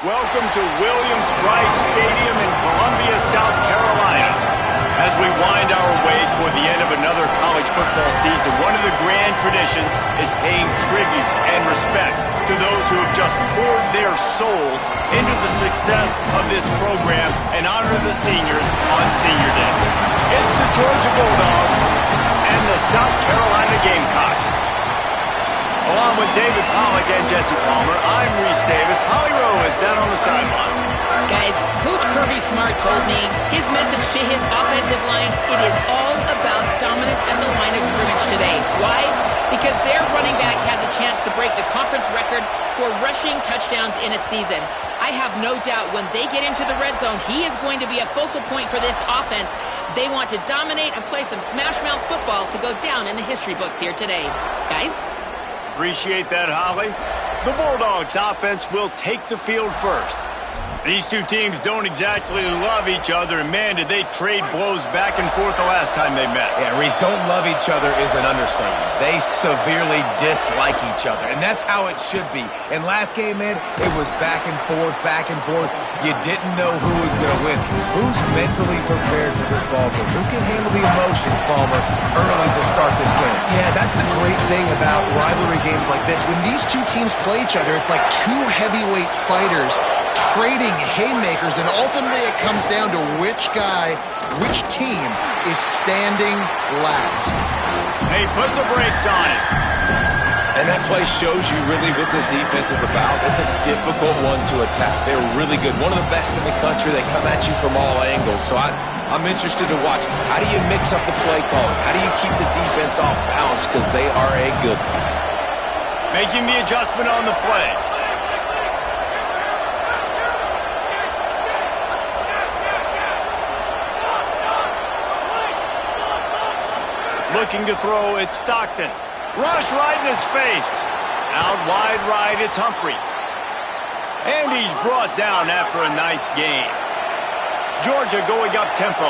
Welcome to Williams-Brice Stadium in Columbia, South Carolina. As we wind our way toward the end of another college football season, one of the grand traditions is paying tribute and respect to those who have just poured their souls into the success of this program and honor the seniors on Senior Day. It's the Georgia Bulldogs and the South Carolina Gamecocks. Along with David Pollack and Jesse Palmer, I'm Reese Davis. Holly Rowe is down on the sideline. Guys, Coach Kirby Smart told me his message to his offensive line, it is all about dominance at the line of scrimmage today. Why? Because their running back has a chance to break the conference record for rushing touchdowns in a season. I have no doubt when they get into the red zone, he is going to be a focal point for this offense. They want to dominate and play some smash-mouth football to go down in the history books here today. Guys? Appreciate that, Holly. The Bulldogs offense will take the field first. These two teams don't exactly love each other, and man, did they trade blows back and forth the last time they met. Yeah, Reese, don't love each other is an understatement. They severely dislike each other, and that's how it should be. And last game, man, it was back and forth, back and forth. You didn't know who was going to win. Who's mentally prepared for this ball game? Who can handle the emotions, Palmer, early to start this game? Yeah, that's the great thing about rivalry games like this. When these two teams play each other, it's like two heavyweight fighters trading haymakers, and ultimately it comes down to which team is standing last. They put the brakes on it. And that play shows you really what this defense is about. It's a difficult one to attack. They're really good. One of the best in the country. They come at you from all angles. So I'm interested to watch. How do you mix up the play calling? How do you keep the defense off balance? Because they are a good one. Making the adjustment on the play. Looking to throw, it's Stockton. Rush right in his face. Out wide right, it's Humphries. And he's brought down after a nice gain. Georgia going up tempo.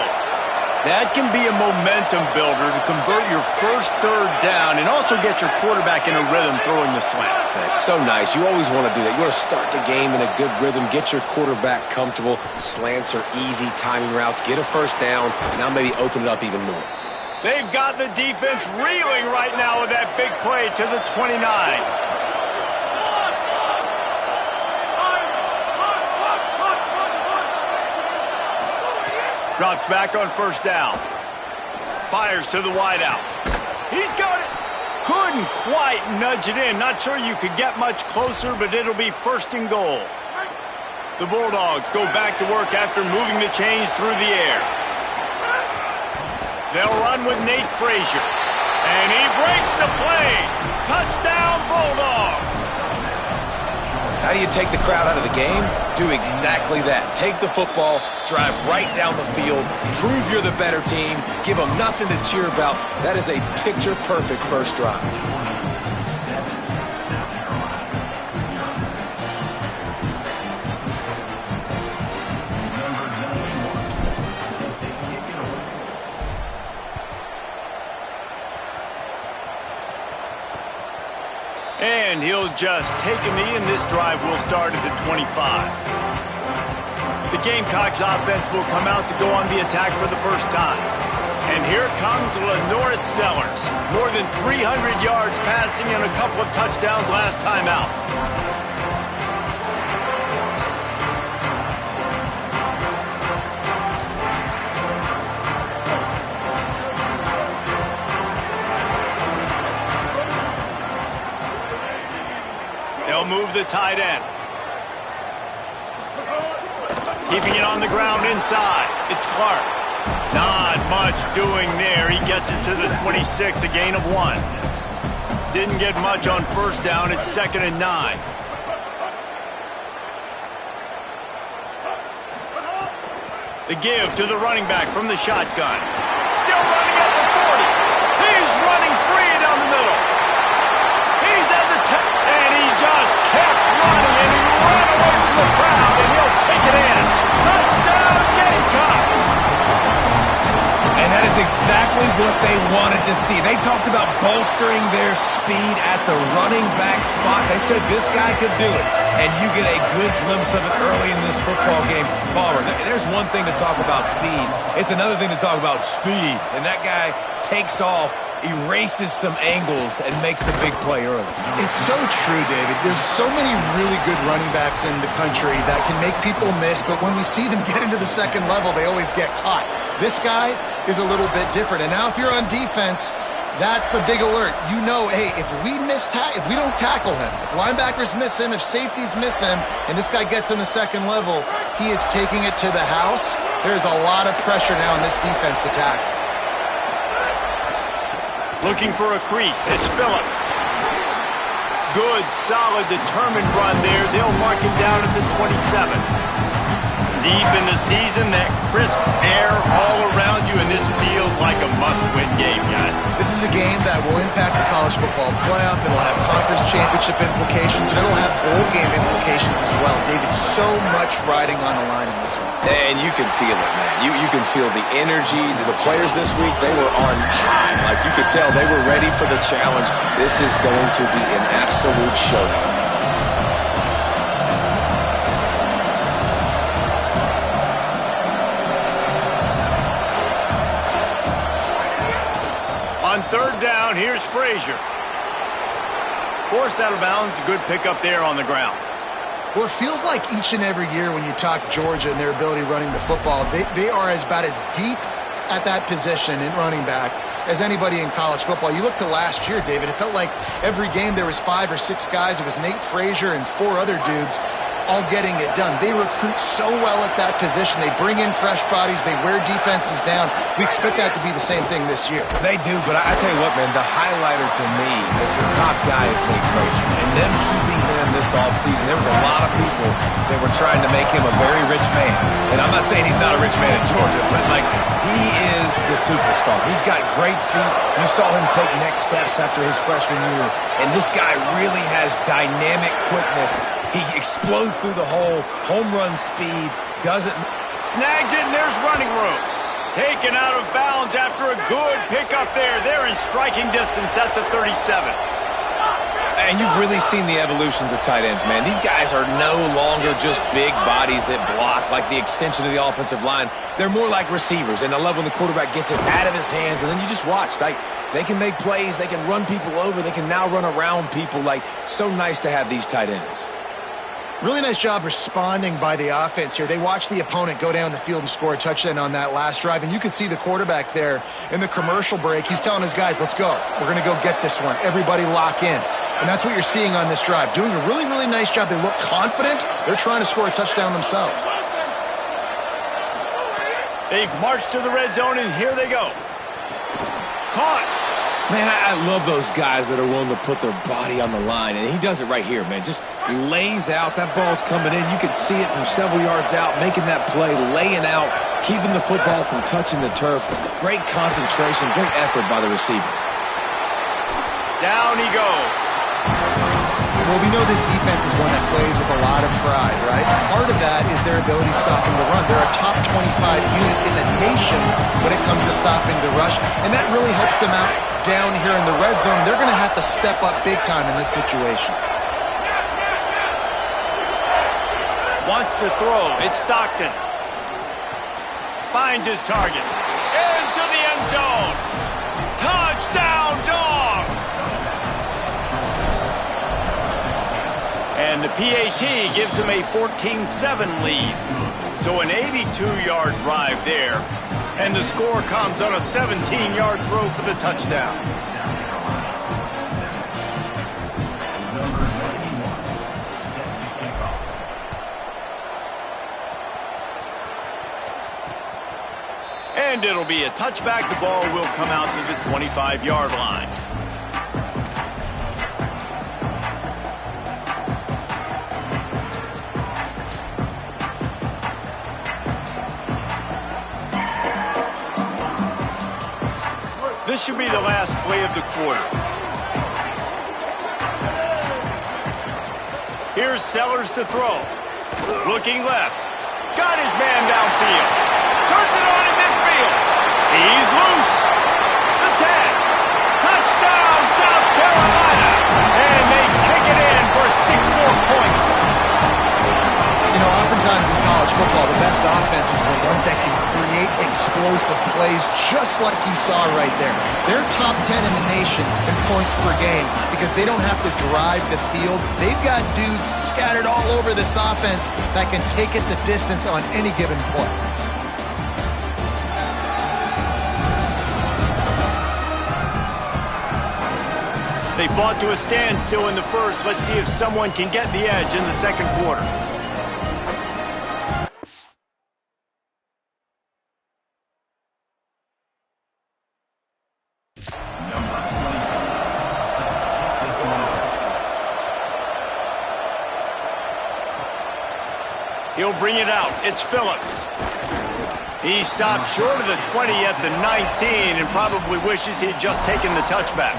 That can be a momentum builder to convert your first third down and also get your quarterback in a rhythm throwing the slant. That's so nice. You always want to do that. You want to start the game in a good rhythm, get your quarterback comfortable. Slants are easy, timing routes, get a first down, now maybe open it up even more. They've got the defense reeling right now with that big play to the 29. Drops back on first down. Fires to the wideout. He's got it. Couldn't quite nudge it in. Not sure you could get much closer, but it'll be first and goal. The Bulldogs go back to work after moving the chains through the air. They'll run with Nate Frazier. And he breaks the play. Touchdown, Bulldogs. How do you take the crowd out of the game? Do exactly that. Take the football, drive right down the field, prove you're the better team, give them nothing to cheer about. That is a picture-perfect first drive. And he'll just take a knee, and this drive will start at the 25. The Gamecocks offense will come out to go on the attack for the first time. And here comes Lenore Sellers. More than 300 yards passing and a couple of touchdowns last time out. They'll move the tight end. Keeping it on the ground inside. It's Clark. Not much doing there. He gets it to the 26, a gain of 1. Didn't get much on first down. It's 2nd and 9. The give to the running back from the shotgun. Still running at the 40. He's running free down the middle. He's at the 10, and he just kept running, and he ran away from the crowd, and he'll take it in. Touchdown, Gamecocks! And that is exactly what they wanted to see. They talked about bolstering their speed at the running back spot. They said this guy could do it, and you get a good glimpse of it early in this football game. Palmer, there's one thing to talk about speed. It's another thing to talk about speed. And that guy takes off, erases some angles, and makes the big play early. It's so true, David. There's so many really good running backs in the country that can make people miss, but when we see them get into the second level, they always get caught. This guy is a little bit different. And now if you're on defense, that's a big alert. You know, hey, if we don't tackle him, if linebackers miss him, if safeties miss him, and this guy gets in the second level, he is taking it to the house. There's a lot of pressure now in this defense to tackle. Looking for a crease. It's Phillips. Good, solid, determined run there. They'll mark him down at the 27. Deep in the season, that crisp air all around you, and this feels like a must-win game, guys. This is a game that will impact the college football playoff. It'll have conference championship implications, and it'll have bowl game implications as well. David, so much riding on the line in this one. And you can feel it, man. You can feel the energy. The players this week, they were on high. Like, you could tell they were ready for the challenge. This is going to be an absolute showdown. On third down, here's Frazier. Forced out of bounds, good pickup there on the ground. Well, it feels like each and every year when you talk Georgia and their ability running the football, they are about as deep at that position in running back as anybody in college football. You look to last year, David, it felt like every game there was 5 or 6 guys. It was Nate Frazier and 4 other dudes all getting it done. They recruit so well at that position. They bring in fresh bodies. They wear defenses down. We expect that to be the same thing this year. They do, but I tell you what, man, the highlighter to me, the top guy is Nate Frazier. And them keeping him this offseason, there was a lot of people that were trying to make him a very rich man. And I'm not saying he's not a rich man in Georgia, but, like, he is the superstar. He's got great feet. You saw him take next steps after his freshman year. And this guy really has dynamic quickness. He explodes through the hole, home run speed, doesn't... Snags it, and there's running room. Taken out of bounds after a good pickup there. They're in striking distance at the 37. And you've really seen the evolutions of tight ends, man. These guys are no longer just big bodies that block like the extension of the offensive line. They're more like receivers, and I love when the quarterback gets it out of his hands, and then you just watch. Like, they can make plays, they can run people over, they can now run around people. Like, so nice to have these tight ends. Really nice job responding by the offense here. They watched the opponent go down the field and score a touchdown on that last drive, and you could see the quarterback there in the commercial break. He's telling his guys, let's go. We're going to go get this one. Everybody lock in. And that's what you're seeing on this drive. Doing a really, really nice job. They look confident. They're trying to score a touchdown themselves. They've marched to the red zone, and here they go. Caught. Man, I love those guys that are willing to put their body on the line, and he does it right here, man. Just lays out. That ball's coming in. You can see it from several yards out, making that play, laying out, keeping the football from touching the turf. Great concentration, great effort by the receiver. Down he goes. Well, we know this defense is one that plays with a lot of pride, right? Part of that is their ability stopping the run. They're a top 25 unit in the nation when it comes to stopping the rush, and that really helps them out down here in the red zone. They're going to have to step up big time in this situation. Wants to throw. It's Stockton. Finds his target. Into the end zone. Touchdown, Dogs! And the PAT gives them a 14-7 lead. So an 82-yard drive there. And the score comes on a 17-yard throw for the touchdown. And it'll be a touchback. The ball will come out to the 25-yard line. This should be the last play of the quarter. Here's Sellers to throw. Looking left. Got his man downfield. Turns it on in midfield. He's loose. The 10. Touchdown, South Carolina. And they take it in for 6 more points. times in college football, the best offenses are the ones that can create explosive plays just like you saw right there. They're top 10 in the nation in points per game because they don't have to drive the field. They've got dudes scattered all over this offense that can take it the distance on any given play. They fought to a standstill in the first. Let's see if someone can get the edge in the second quarter. He'll bring it out. It's Phillips. He stopped short of the 20 at the 19 and probably wishes he had just taken the touchback.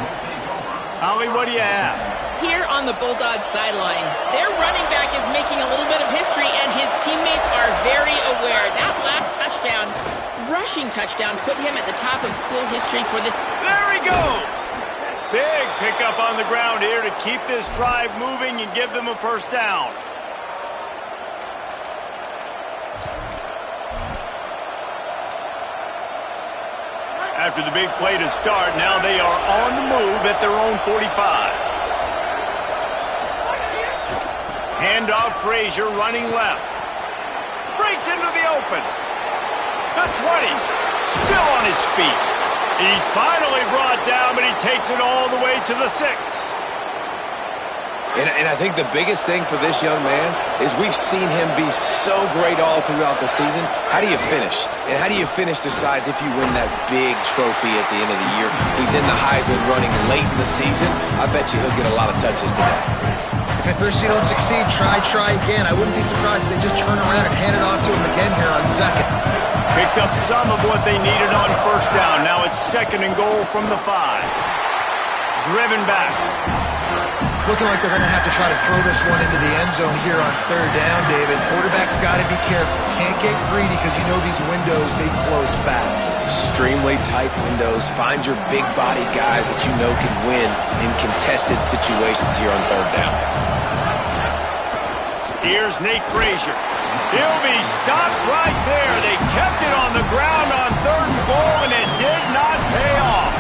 Holly, what do you have? Here on the Bulldogs sideline, their running back is making a little bit of history, and his teammates are very aware. That last touchdown, rushing touchdown, put him at the top of school history for this. There he goes! Big pickup on the ground here to keep this drive moving and give them a first down. After the big play to start, now they are on the move at their own 45. Handoff, Frazier running left. Breaks into the open. The 20, still on his feet. He's finally brought down, but he takes it all the way to the 6. And I think the biggest thing for this young man is we've seen him be so great all throughout the season. How do you finish? And how do you finish decides if you win that big trophy at the end of the year. He's in the Heisman running late in the season. I bet you he'll get a lot of touches today. If at first you don't succeed, try again. I wouldn't be surprised if they just turn around and hand it off to him again here on second. Picked up some of what they needed on first down. Now it's second and goal from the 5. Driven back. It's looking like they're going to have to try to throw this one into the end zone here on third down, David. Quarterback's got to be careful. Can't get greedy because you know these windows, they close fast. Extremely tight windows. Find your big body guys that you know can win in contested situations here on third down. Here's Nate Frazier. He'll be stopped right there. They kept it on the ground on third and goal, and it did not pay off.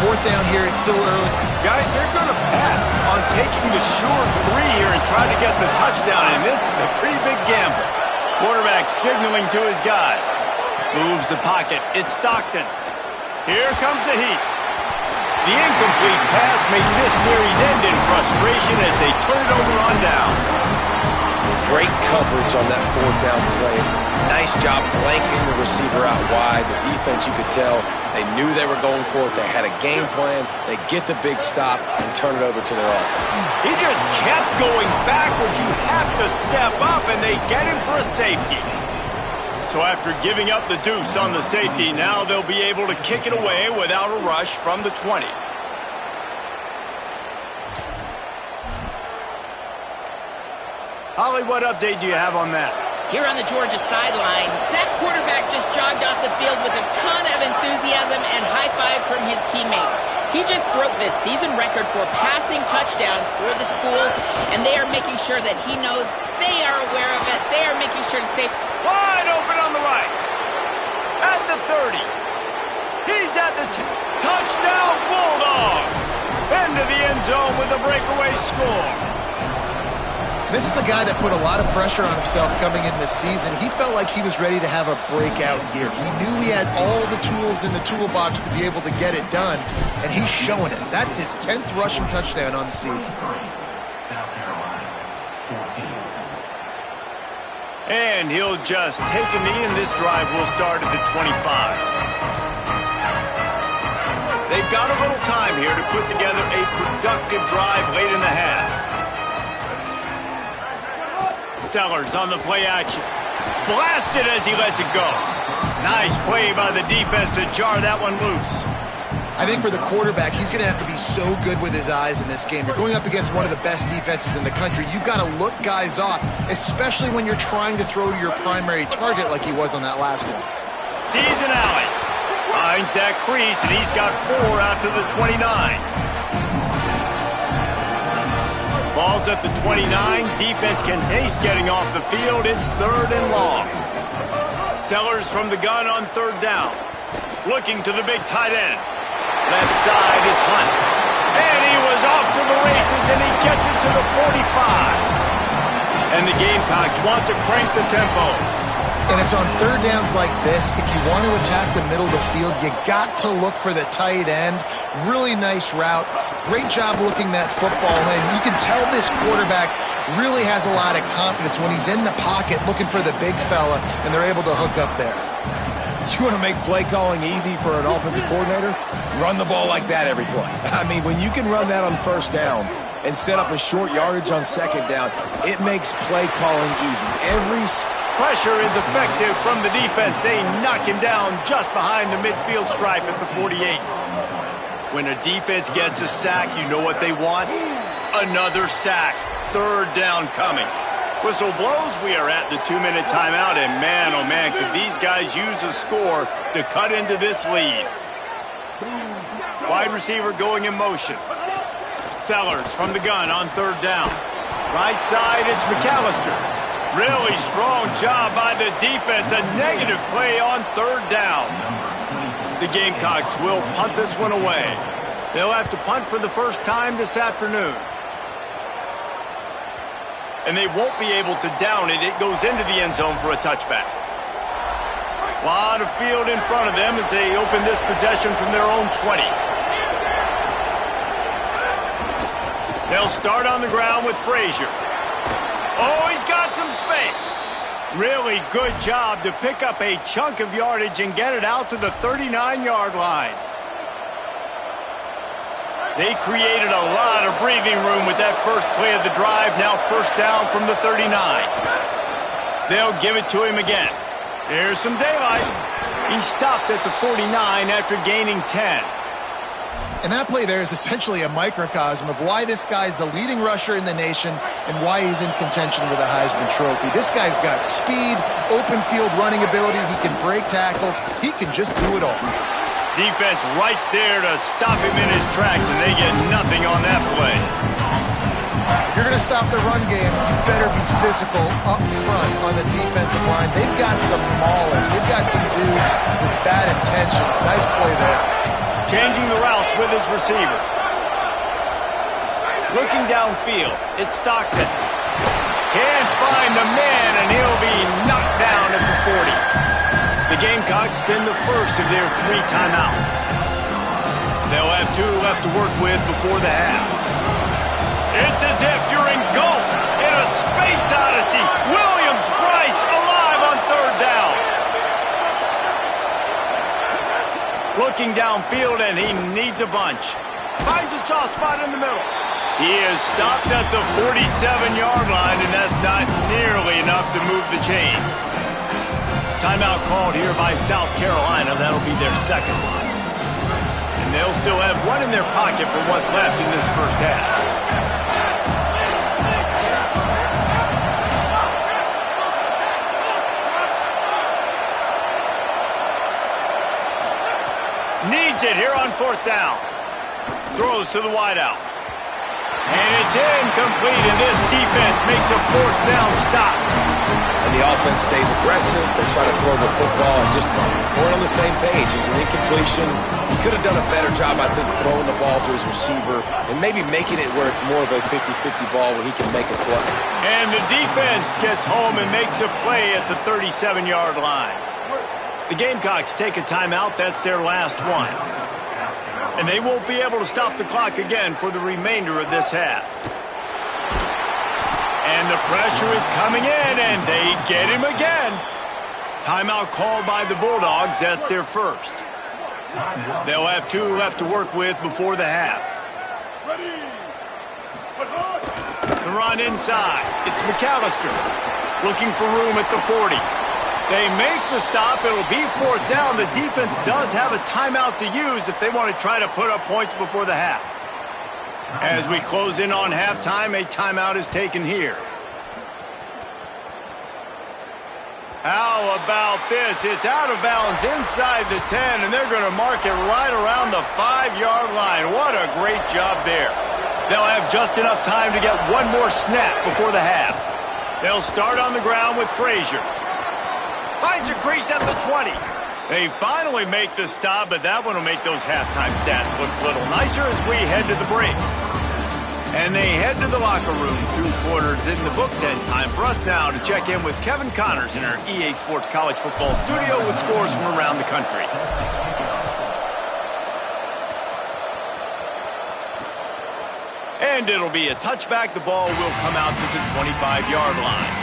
Fourth down here, it's still early. Guys, they're going to pass on taking the short 3 here and try to get the touchdown, and this is a pretty big gamble. Quarterback signaling to his guys. Moves the pocket. It's Stockton. Here comes the heat. The incomplete pass makes this series end in frustration as they turn it over on downs. Great coverage on that fourth down play. Nice job blanking the receiver out wide. The defense, you could tell, they knew they were going for it. They had a game plan. They get the big stop and turn it over to their offense. He just kept going backwards. You have to step up, and they get him for a safety. So after giving up the deuce on the safety, now they'll be able to kick it away without a rush from the 20. Holly, what update do you have on that? Here on the Georgia sideline, that quarterback just jogged off the field with a ton of enthusiasm and high fives from his teammates. He just broke the season record for passing touchdowns for the school, and they are making sure that he knows they are aware of it. They are making sure to say, wide open on the right. At the 30. He's at the touchdown Bulldogs. Into the end zone with a breakaway score. This is a guy that put a lot of pressure on himself coming in this season. He felt like he was ready to have a breakout year. He knew he had all the tools in the toolbox to be able to get it done, and he's showing it. That's his 10th rushing touchdown on the season. And he'll just take a knee, and this drive will start at the 25. They've got a little time here to put together a productive drive late in the half. Sellers on the play action. Blasted as he lets it go. Nice play by the defense to jar that one loose. I think for the quarterback, he's going to have to be so good with his eyes in this game. You're going up against one of the best defenses in the country. You've got to look guys off, especially when you're trying to throw to your primary target like he was on that last one. Sees an alley. Finds that crease, and he's got 4 out to the 29. Ball's at the 29. Defense can taste getting off the field. It's 3rd and long. Sellers from the gun on 3rd down. Looking to the big tight end. Left side, it's Hunt. And he was off to the races, and he gets it to the 45. And the Gamecocks want to crank the tempo. And it's on 3rd downs like this. If you want to attack the middle of the field, you got to look for the tight end. Really nice route. Great job looking that football in. You can tell this quarterback really has a lot of confidence when he's in the pocket looking for the big fella, and they're able to hook up there. You want to make play calling easy for an offensive coordinator? Run the ball like that every play. I mean, when you can run that on 1st down and set up a short yardage on 2nd down, it makes play calling easy. Every pressure is effective from the defense. They knock him down just behind the midfield stripe at the 48. When a defense gets a sack, you know what they want? Another sack. 3rd down coming. Whistle blows. We are at the 2-minute timeout, and man, oh man, could these guys use a score to cut into this lead. Wide receiver going in motion. Sellers from the gun on 3rd down. Right side, it's McAllister. Really strong job by the defense. A negative play on 3rd down. The Gamecocks will punt this one away. They'll have to punt for the first time this afternoon. And they won't be able to down it. It goes into the end zone for a touchback. A lot of field in front of them as they open this possession from their own 20. They'll start on the ground with Frazier. Oh, he's got some space. Really good job to pick up a chunk of yardage and get it out to the 39-yard line. They created a lot of breathing room with that first play of the drive. Now 1st down from the 39. They'll give it to him again. Here's some daylight. He stopped at the 49 after gaining 10. And that play there is essentially a microcosm of why this guy's the leading rusher in the nation and why he's in contention with a Heisman Trophy. This guy's got speed, open field running ability. He can break tackles. He can just do it all. Defense right there to stop him in his tracks, and they get nothing on that play. If you're going to stop the run game, you better be physical up front on the defensive line. They've got some maulers. They've got some dudes with bad intentions. Nice play there. Changing the routes with his receiver. Looking downfield, it's Stockton. Can't find the man, and he'll be knocked down at the 40. The Gamecocks spin the first of their 3 timeouts. They'll have 2 left to work with before the half. It's as if you're engulfed in a space odyssey. Williams-Brice alive on 3rd down. Looking downfield, and he needs a bunch. Finds a soft spot in the middle. He is stopped at the 47-yard line, and that's not nearly enough to move the chains. Timeout called here by South Carolina. That'll be their 2nd. And they'll still have 1 in their pocket for what's left in this first half. Needs it here on 4th down. Throws to the wideout. And it's incomplete, and this defense makes a 4th down stop. And the offense stays aggressive. They try to throw the football and just weren't on the same page. It was an incompletion. He could have done a better job, I think, throwing the ball to his receiver and maybe making it where it's more of a 50-50 ball where he can make a play. And the defense gets home and makes a play at the 37-yard line. The Gamecocks take a timeout. That's their last one. And they won't be able to stop the clock again for the remainder of this half. And the pressure is coming in, and they get him again. Timeout called by the Bulldogs. That's their first. They'll have 2 left to work with before the half. The run inside. It's McAllister looking for room at the 40. They make the stop. It'll be 4th down. The defense does have a timeout to use if they want to try to put up points before the half. As we close in on halftime, a timeout is taken here. How about this? It's out of bounds inside the 10, and they're going to mark it right around the 5-yard line. What a great job there. They'll have just enough time to get one more snap before the half. They'll start on the ground with Frazier. Finds a crease at the 20. They finally make the stop, but that one will make those halftime stats look a little nicer as we head to the break. And they head to the locker room, 2 quarters in the book. 10 time for us now to check in with Kevin Connors in our EA Sports College Football studio with scores from around the country. And it'll be a touchback. The ball will come out to the 25-yard line.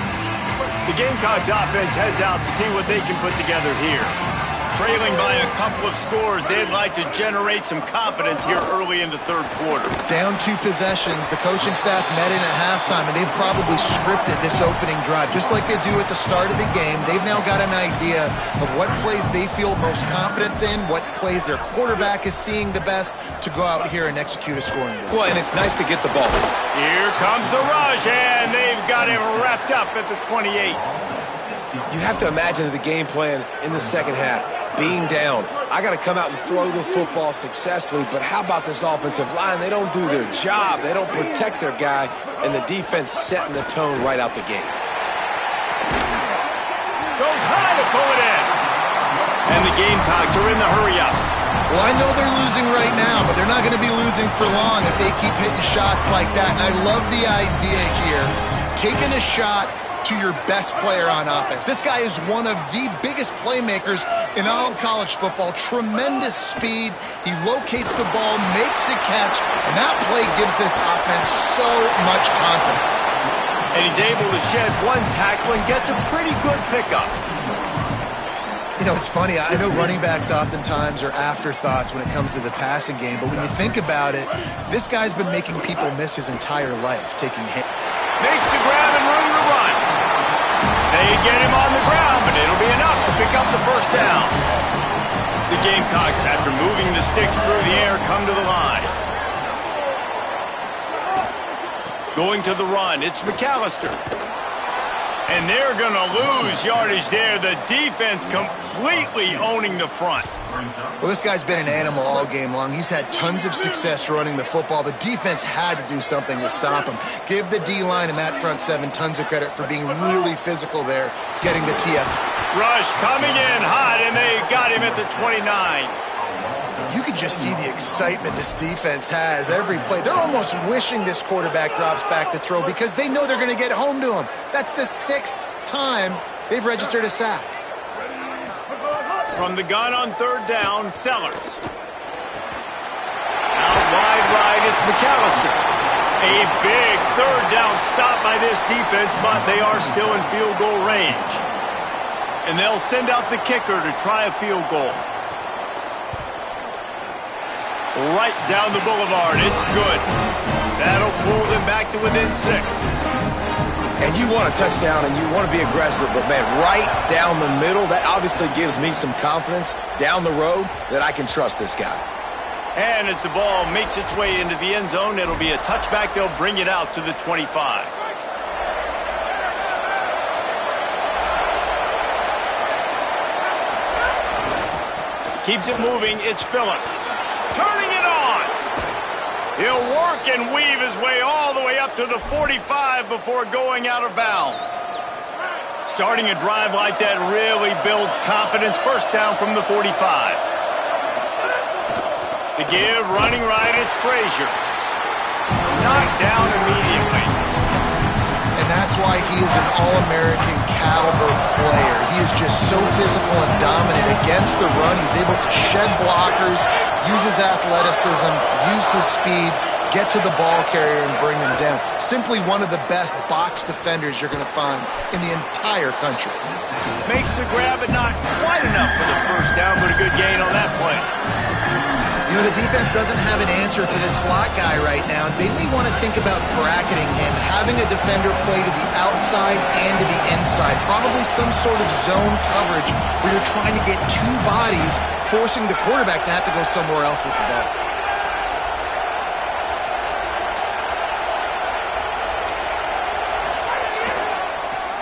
The Gamecocks offense heads out to see what they can put together here. Trailing by a couple of scores, they'd like to generate some confidence here early in the 3rd quarter. Down 2 possessions, the coaching staff met in at halftime, and they've probably scripted this opening drive. Just like they do at the start of the game, they've now got an idea of what plays they feel most confident in, what plays their quarterback is seeing the best to go out here and execute a scoring drive. Well, and it's nice to get the ball. Here comes the rush, and they've got him wrapped up at the 28. You have to imagine the game plan in the second half. Being down, I got to come out and throw the football successfully, but how about this offensive line? They don't do their job. They don't protect their guy, and the defense setting the tone right out the gate. Goes high to pull it in. And the Gamecocks are in the hurry-up. Well, I know they're losing right now, but they're not going to be losing for long if they keep hitting shots like that. And I love the idea here, taking a shot to your best player on offense. This guy is one of the biggest playmakers in all of college football. Tremendous speed. He locates the ball, makes a catch, and that play gives this offense so much confidence. And he's able to shed 1 tackle and gets a pretty good pickup. You know, it's funny. I know running backs oftentimes are afterthoughts when it comes to the passing game, but when you think about it, this guy's been making people miss his entire life, taking hits. Makes the grab and room to run. They get him on the ground, but it'll be enough to pick up the 1st down. The Gamecocks, after moving the sticks through the air, come to the line. Going to the run, it's McAllister. And they're going to lose yardage there. The defense completely owning the front. Well, this guy's been an animal all game long. He's had tons of success running the football. The defense had to do something to stop him. Give the D-line and that front 7 tons of credit for being really physical there, getting the TF. Rush coming in hot, and they got him at the 29. You can just see the excitement this defense has every play. They're almost wishing this quarterback drops back to throw because they know they're going to get home to him. That's the 6th time they've registered a sack. From the gun on 3rd down, Sellers. Out wide right, it's McAllister. A big 3rd down stop by this defense, but they are still in field goal range. And they'll send out the kicker to try a field goal. Right down the boulevard, it's good. That'll pull them back to within 6. And you want a touchdown and you want to be aggressive, but man, right down the middle, that obviously gives me some confidence down the road that I can trust this guy. And as the ball makes its way into the end zone, it'll be a touchback. They'll bring it out to the 25. Keeps it moving, it's Phillips. Turning it on. He'll work and weave his way all the way up to the 45 before going out of bounds. Starting a drive like that really builds confidence. 1st down from the 45. The give, running right, it's Frazier. Knocked down immediately. And that's why he is an All-American caliber player. He is just so physical and dominant against the run. He's able to shed blockers, use his athleticism, use his speed, get to the ball carrier and bring him down. Simply one of the best box defenders you're going to find in the entire country. Makes the grab, but not quite enough for the 1st down, but a good gain on that play. You know, the defense doesn't have an answer for this slot guy right now. They may want to think about bracketing him, having a defender play to the outside and to the inside. Probably some sort of zone coverage where you're trying to get 2 bodies, forcing the quarterback to have to go somewhere else with the ball.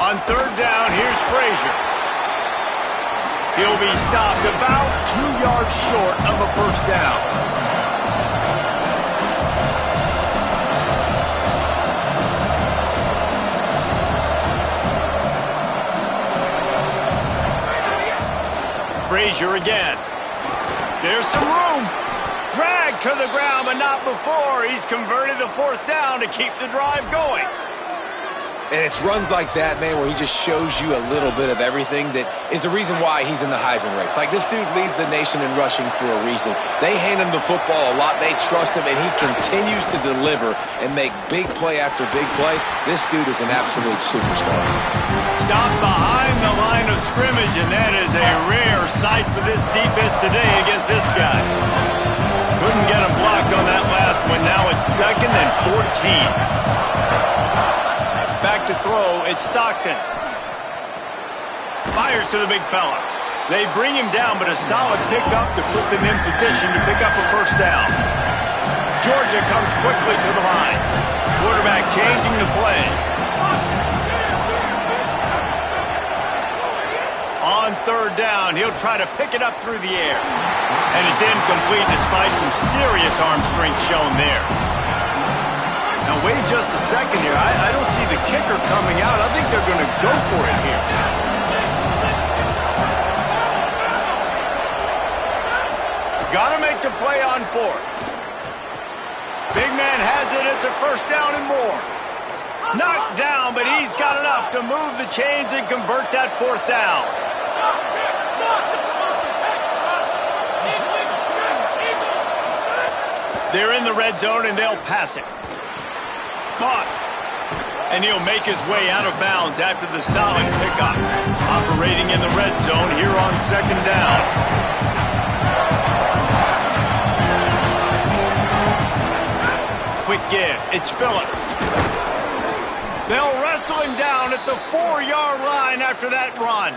On 3rd down, here's Frazier. He'll be stopped about 2 yards short of a 1st down. Frazier again. There's some room. Drag to the ground, but not before. He's converted the fourth down to keep the drive going. And it's runs like that, man, where he just shows you a little bit of everything that is the reason why he's in the Heisman race. Like, this dude leads the nation in rushing for a reason. They hand him the football a lot. They trust him, and he continues to deliver and make big play after big play. This dude is an absolute superstar. Stopped behind the line of scrimmage, and that is a rare sight for this defense today against this guy. Couldn't get him blocked on that last one. Now it's 2nd and 14. Back to throw, it's Stockton. Fires to the big fella. They bring him down, but a solid pickup to put them in position to pick up a first down. Georgia comes quickly to the line. Quarterback changing the play. On 3rd down, he'll try to pick it up through the air. And it's incomplete despite some serious arm strength shown there. Now, wait just a second here. I don't see the kicker coming out. I think they're going to go for it here. Got to make the play on 4th. Big man has it. It's a first down and more. Knocked down, but he's got enough to move the chains and convert that 4th down. They're in the red zone, and they'll pass it. Caught. And he'll make his way out of bounds after the solid pickup. Operating in the red zone here on 2nd down. Quick give. It's Phillips. They'll wrestle him down at the 4-yard line after that run.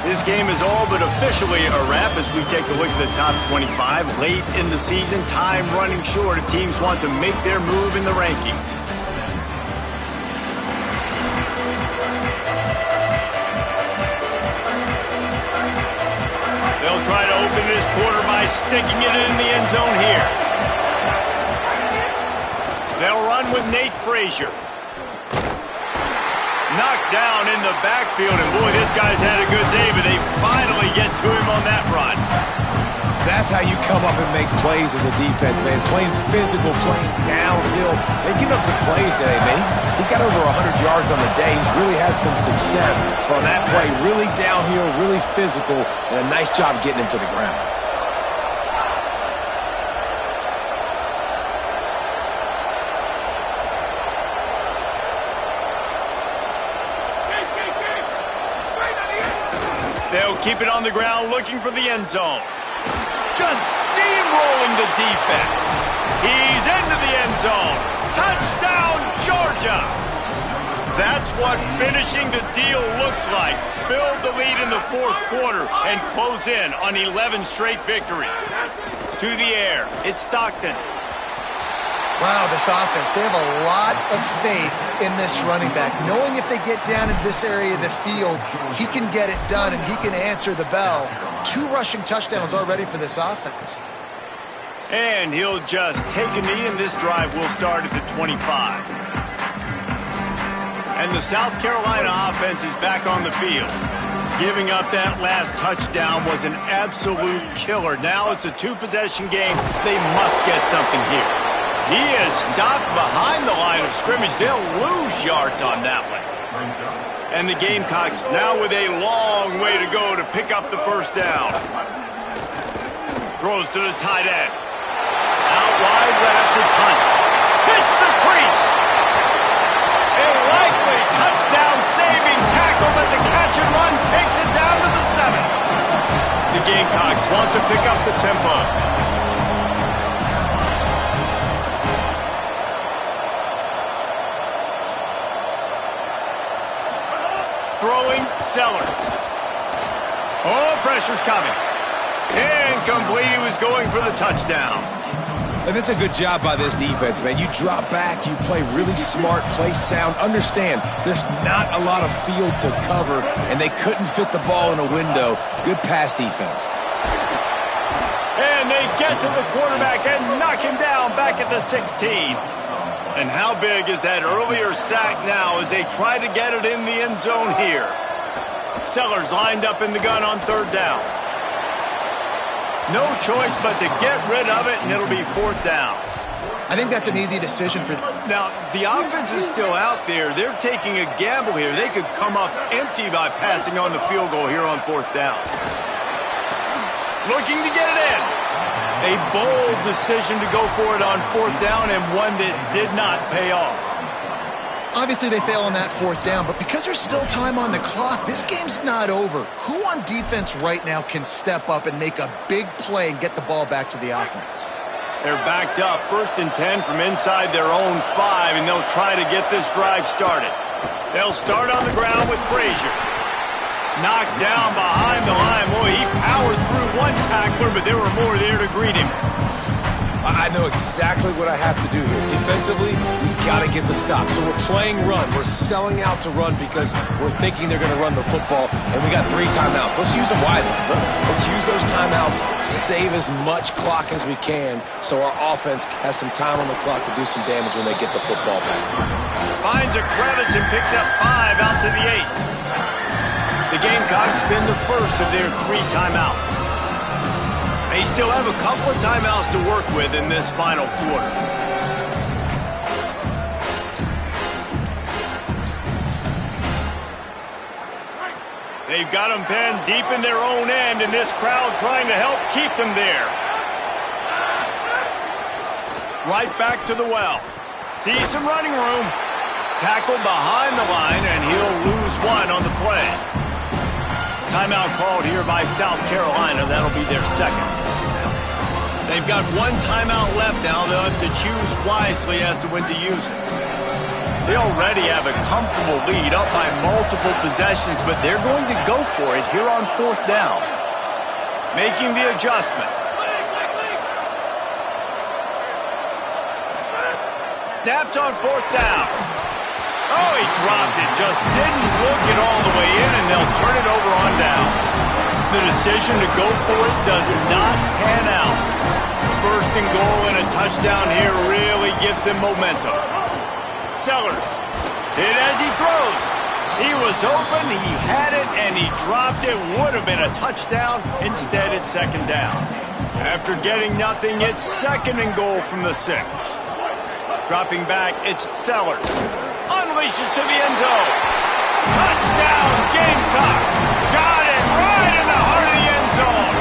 This game is all but officially a wrap as we take a look at the top 25. Late in the season, time running short if teams want to make their move in the rankings. They'll try to open this quarter by sticking it in the end zone here. They'll run with Nate Frazier. Knocked down in the backfield, and boy, this guy's had a good day, but they finally get to him on that run. That's how you come up and make plays as a defense, man. Playing physical, playing downhill. They've given up some plays today, man. He's got over 100 yards on the day. He's really had some success. But on that play, really downhill, really physical, and a nice job getting him to the ground. They'll keep it on the ground, looking for the end zone. Just steamrolling the defense. He's into the end zone. Touchdown, Georgia! That's what finishing the deal looks like. Build the lead in the 4th quarter and close in on 11 straight victories. To the air, it's Stockton. Wow, this offense, they have a lot of faith in this running back. Knowing if they get down in this area of the field, he can get it done and he can answer the bell. 2 rushing touchdowns already for this offense. And he'll just take a knee, and this drive will start at the 25. And the South Carolina offense is back on the field. Giving up that last touchdown was an absolute killer. Now it's a 2-possession game. They must get something here. He is stopped behind the line of scrimmage. They'll lose yards on that one. And the Gamecocks now with a long way to go to pick up the first down. Throws to the tight end. Out wide left, it's Hunt. Hits the crease. A likely touchdown-saving tackle, but the catch and run takes it down to the 7. The Gamecocks want to pick up the tempo. Throwing, Sellers. Oh, pressure's coming. Incomplete. He was going for the touchdown. And that's a good job by this defense, man. You drop back, you play really smart, play sound. Understand, there's not a lot of field to cover, and they couldn't fit the ball in a window. Good pass defense. And they they get to the quarterback and knock him down back at the 16. And how big is that earlier sack now as they try to get it in the end zone here? Sellers lined up in the gun on third down. No choice but to get rid of it, and it'll be fourth down. I think that's an easy decision for them. Now, the offense is still out there. They're taking a gamble here. They could come up empty by passing on the field goal here on fourth down. Looking to get it in. A bold decision to go for it on fourth down, and one that did not pay off. Obviously, they fail on that fourth down, but because there's still time on the clock, this game's not over. Who on defense right now can step up and make a big play and get the ball back to the offense? They're backed up, 1st and 10 from inside their own 5, and they'll try to get this drive started. They'll start on the ground with Frazier. Knocked down behind the line. Boy, he powered through one tackler, but there were more there to greet him. I know exactly what I have to do here. Defensively, we've got to get the stop. So we're playing run. We're selling out to run because we're thinking they're going to run the football, and we got 3 timeouts. Let's use them wisely. Let's use those timeouts, save as much clock as we can so our offense has some time on the clock to do some damage when they get the football back. Finds a crevice and picks up 5 out to the 8. The Gamecocks spend the first of their 3 timeouts. They still have a couple of timeouts to work with in this final quarter. They've got them pinned deep in their own end, and this crowd trying to help keep them there. Right back to the well. Sees some running room. Tackled behind the line, and he'll lose 1 on the play. Timeout called here by South Carolina. That'll be their second. They've got 1 timeout left now. They'll have to choose wisely as to when to use it. They already have a comfortable lead up by multiple possessions, but they're going to go for it here on fourth down. Making the adjustment. Snapped on fourth down. Oh, he dropped it. Just didn't look it all the way in, and they'll turn it over on downs. The decision to go for it does not pan out. First and goal and a touchdown here really gives them momentum. Sellers hit as he throws. He was open, he had it, and he dropped it. Would have been a touchdown. Instead, it's second down. After getting nothing, it's second and goal from the 6. Dropping back, it's Sellers. Unleashes to the end zone. Touchdown, Gamecocks. Got it right in the heart of the end zone.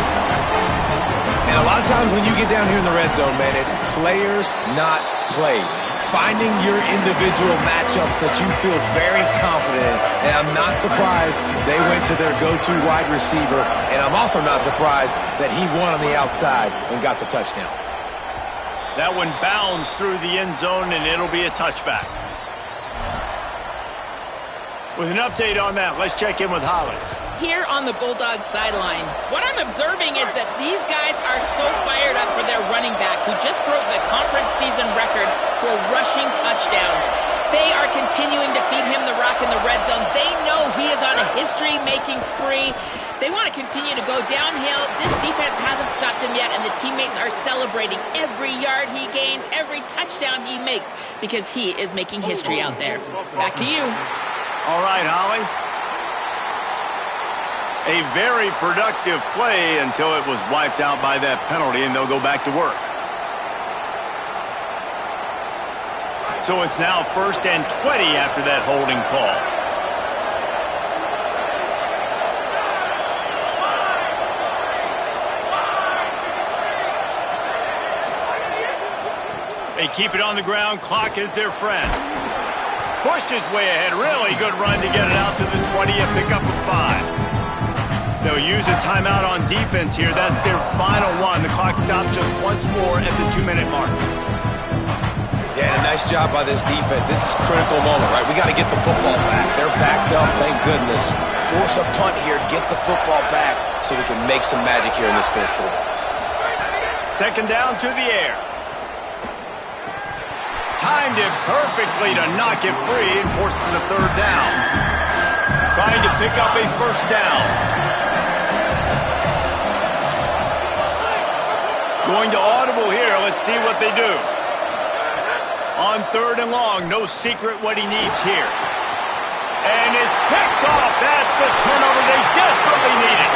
And a lot of times when you get down here in the red zone, man, it's players, not plays. Finding your individual matchups that you feel very confident in. And I'm not surprised they went to their go-to wide receiver. And I'm also not surprised that he won on the outside and got the touchdown. That one bounds through the end zone, and it'll be a touchback. With an update on that, let's check in with Holly. Here on the Bulldogs sideline, what I'm observing is that these guys are so fired up for their running back who just broke the conference season record for rushing touchdowns. They are continuing to feed him the rock in the red zone. They know he is on a history-making spree. They want to continue to go downhill. This defense hasn't stopped him yet, and the teammates are celebrating every yard he gains, every touchdown he makes, because he is making history out there. Back to you. All right, Holly. A very productive play until it was wiped out by that penalty, and they'll go back to work. So it's now 1st and 20 after that holding call. They keep it on the ground. Clock is their friend. Pushed his way ahead. Really good run to get it out to the 20 and pick up a 5. They'll use a timeout on defense here. That's their final one. The clock stops just once more at the 2-minute mark. Yeah, and a nice job by this defense. This is a critical moment, right? We got to get the football back. They're backed up, thank goodness. Force a punt here, get the football back so we can make some magic here in this 4th quarter. Second down to the air. Timed it perfectly to knock it free and forces the 3rd down. Trying to pick up a 1st down. Going to audible here. Let's see what they do. On 3rd and long, no secret what he needs here. And it's picked off. That's the turnover they desperately needed.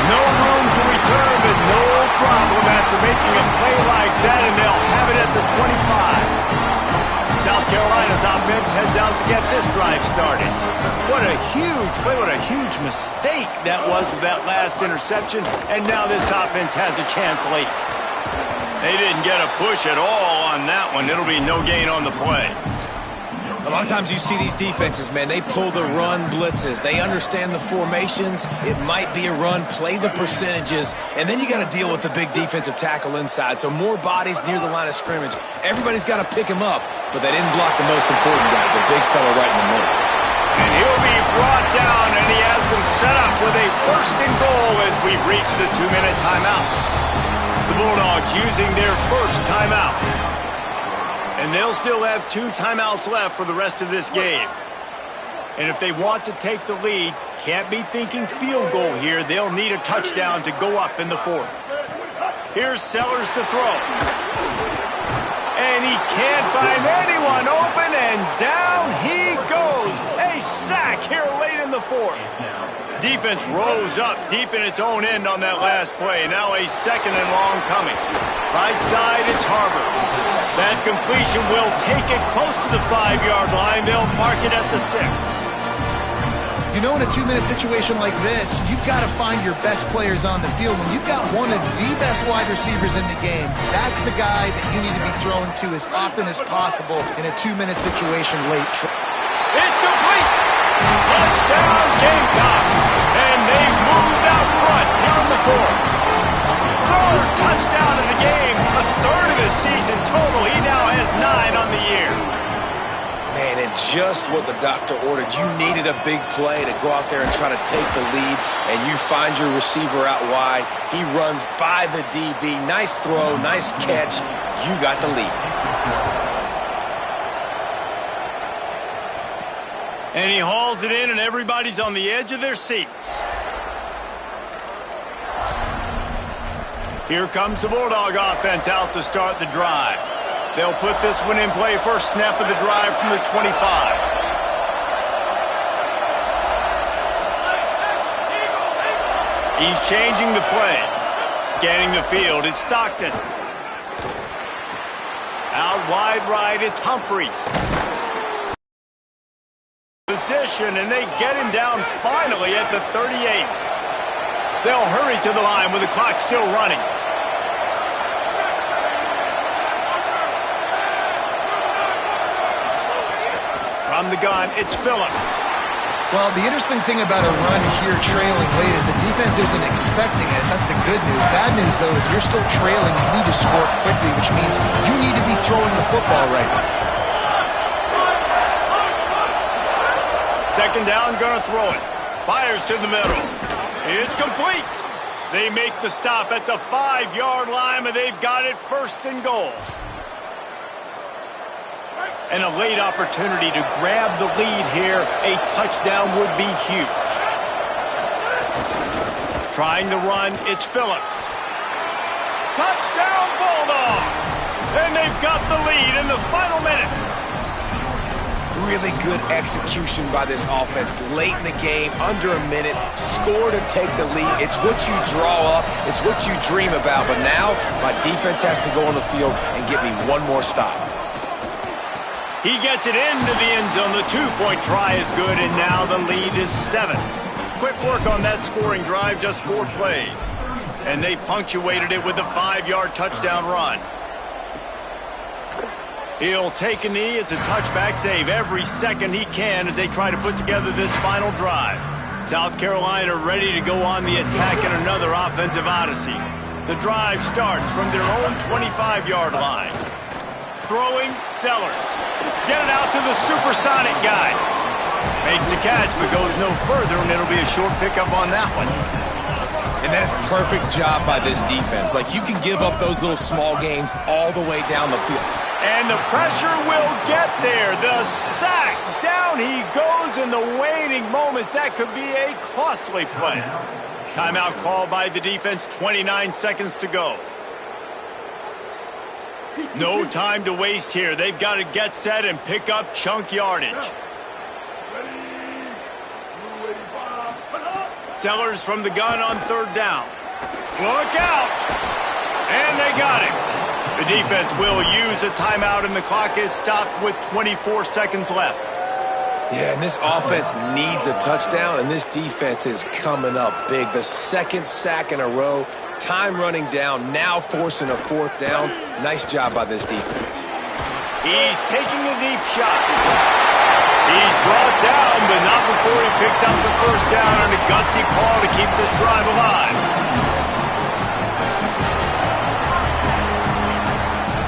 No room to return, but no problem after making a play like that, and they'll have it at the 25. South Carolina's offense heads out to get this drive started. What a huge play, what a huge mistake that was with that last interception, and now this offense has a chance late. They didn't get a push at all on that one. It'll be no gain on the play. A lot of times you see these defenses, man, they pull the run blitzes. They understand the formations. It might be a run, play the percentages, and then you got to deal with the big defensive tackle inside. So more bodies near the line of scrimmage. Everybody's got to pick him up, but they didn't block the most important guy, the big fella right in the middle. And he'll be brought down, and he has them set up with a 1st and goal as we've reached the 2-minute timeout. The Bulldogs using their first timeout. And they'll still have 2 timeouts left for the rest of this game. And if they want to take the lead, can't be thinking field goal here. They'll need a touchdown to go up in the 4th. Here's Sellers to throw. And he can't find anyone open, and down he goes. A sack here late in the 4th. Defense rose up deep in its own end on that last play. Now a 2nd and long coming. Right side, it's Harbor. That completion will take it close to the 5-yard line. They'll mark it at the 6. You know, in a 2-minute situation like this, you've got to find your best players on the field. When you've got one of the best wide receivers in the game, that's the guy that you need to be throwing to as often as possible in a 2-minute situation late. It's complete! Touchdown, Gamecocks! And they've moved out front here in the 4th. 3rd touchdown of the game, a 3rd of the season total. He now has 9 on the year. Man, and just what the doctor ordered. You needed a big play to go out there and try to take the lead, and you find your receiver out wide. He runs by the DB. Nice throw, nice catch. You got the lead. And he hauls it in, and everybody's on the edge of their seats. Here comes the Bulldog offense out to start the drive. They'll put this one in play. First snap of the drive from the 25. He's changing the play. Scanning the field, it's Stockton. Out wide right, it's Humphreys. Position, and they get him down finally at the 38. They'll hurry to the line with the clock still running. From the gun, it's Phillips. Well, the interesting thing about a run here trailing late is the defense isn't expecting it. That's the good news. Bad news, though, is you're still trailing. You need to score quickly, which means you need to be throwing the football right now. 2nd down, gonna throw it. Fires to the middle. It's complete. They make the stop at the 5-yard line, but they've got it 1st and goal. And a late opportunity to grab the lead here. A touchdown would be huge. Trying to run, it's Phillips. Touchdown, Bulldogs! And they've got the lead in the final minute. Really good execution by this offense late in the game, under a minute, score to take the lead. It's what you draw up, it's what you dream about, but now my defense has to go on the field and get me one more stop. He gets it into the end zone. The 2-point try is good, and now the lead is 7. Quick work on that scoring drive, just 4 plays. And they punctuated it with a 5-yard touchdown run. He'll take a knee. It's a touchback save every second he can as they try to put together this final drive. South Carolina ready to go on the attack in another offensive odyssey. The drive starts from their own 25-yard line. Throwing, Sellers. Get it out to the supersonic guy. Makes a catch, but goes no further, and it'll be a short pickup on that one. And that is a perfect job by this defense. Like, you can give up those little small gains all the way down the field. And the pressure will get there. The sack. Down he goes in the waning moments. That could be a costly play. Timeout called by the defense, 29 seconds to go. No time to waste here. They've got to get set and pick up chunk yardage. Sellers from the gun on third down. Look out! And they got it. The defense will use a timeout, and the clock is stopped with 24 seconds left. Yeah, and this offense needs a touchdown, and this defense is coming up big. The second sack in a row, time running down, now forcing a fourth down. Nice job by this defense. He's taking a deep shot. He's brought down, but not before he picks up the first down on a gutsy call to keep this drive alive.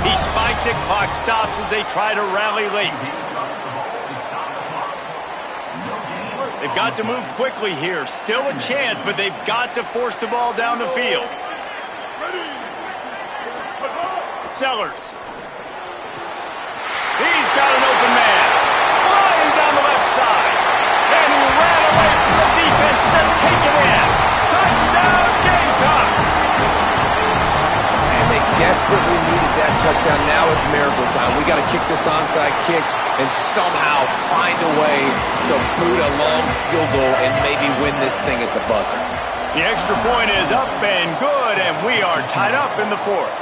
He spikes it, clock stops as they try to rally late. They've got to move quickly here. Still a chance, but they've got to force the ball down the field. Sellers. He's got an open man. Flying down the left side. And he ran away from the defense to take it in. Touchdown, Gamecocks! And they desperately needed that touchdown. Now it's miracle time. We got to kick this onside kick and somehow find a way to boot a long field goal and maybe win this thing at the buzzer. The extra point is up and good, and we are tied up in the fourth.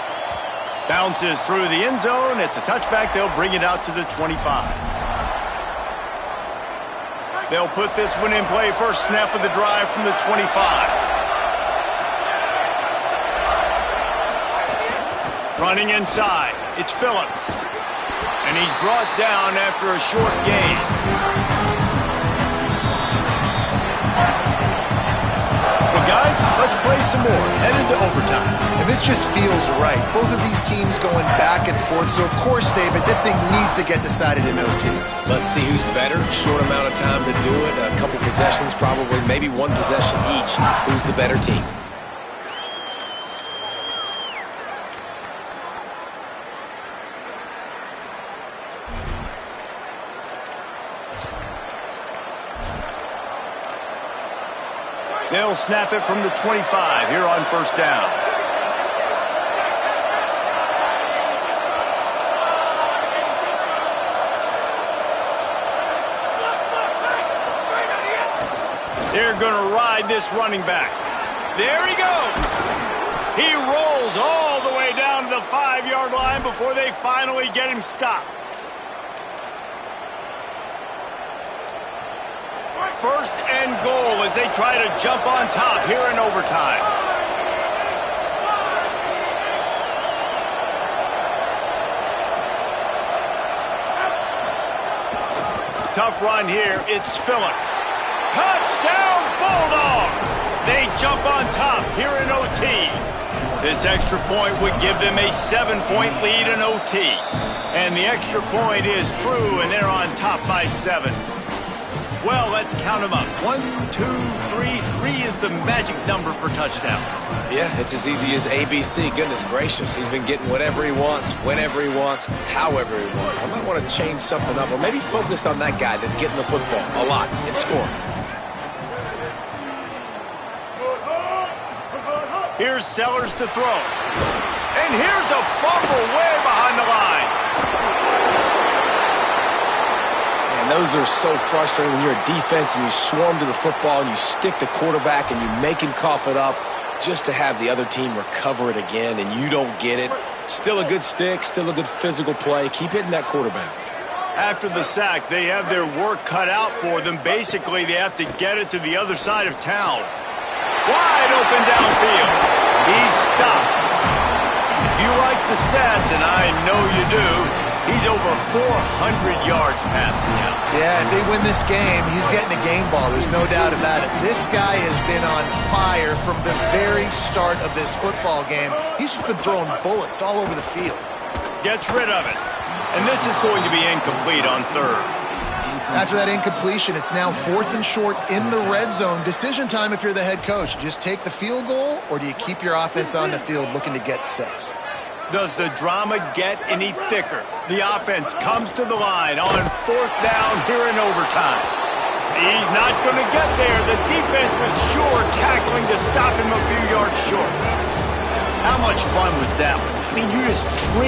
Bounces through the end zone. It's a touchback. They'll bring it out to the 25. They'll put this one in play. First snap of the drive from the 25. Running inside. It's Phillips. And he's brought down after a short gain. Well, guys, let's play some more. Headed to overtime. And this just feels right. Both of these teams going back and forth. So, of course, David, this thing needs to get decided in OT. Let's see who's better. Short amount of time to do it. A couple possessions, probably maybe one possession each. Who's the better team? They'll snap it from the 25 here on first down. They're going to ride this running back. There he goes. He rolls all the way down to the 5-yard line before they finally get him stopped. First and goal as they try to jump on top here in overtime. Tough run here. It's Phillips. Touchdown, Bulldogs! They jump on top here in OT. This extra point would give them a 7-point lead in OT. And the extra point is true, and they're on top by 7. Well, let's count them up. 1, 2, 3. 3 is the magic number for touchdowns. Yeah, it's as easy as ABC. Goodness gracious. He's been getting whatever he wants, whenever he wants, however he wants. I might want to change something up or maybe focus on that guy that's getting the football a lot and scoring. Here's Sellers to throw. And here's a fumble way behind the line. And those are so frustrating when you're a defense and you swarm to the football and you stick the quarterback and you make him cough it up just to have the other team recover it again and you don't get it. Still a good stick, still a good physical play. Keep hitting that quarterback. After the sack, they have their work cut out for them. Basically, they have to get it to the other side of town. Wide open downfield. He's stopped. If you like the stats, and I know you do, he's over 400 yards passing now. Yeah, if they win this game, he's getting a game ball. There's no doubt about it. This guy has been on fire from the very start of this football game. He's been throwing bullets all over the field. Gets rid of it. And this is going to be incomplete on third. After that incompletion, it's now 4th and short in the red zone. Decision time if you're the head coach. Just take the field goal, or do you keep your offense on the field looking to get 6? Does the drama get any thicker? The offense comes to the line on 4th down here in overtime. He's not going to get there. The defense was sure tackling to stop him a few yards short. How much fun was that one? I mean, you just dream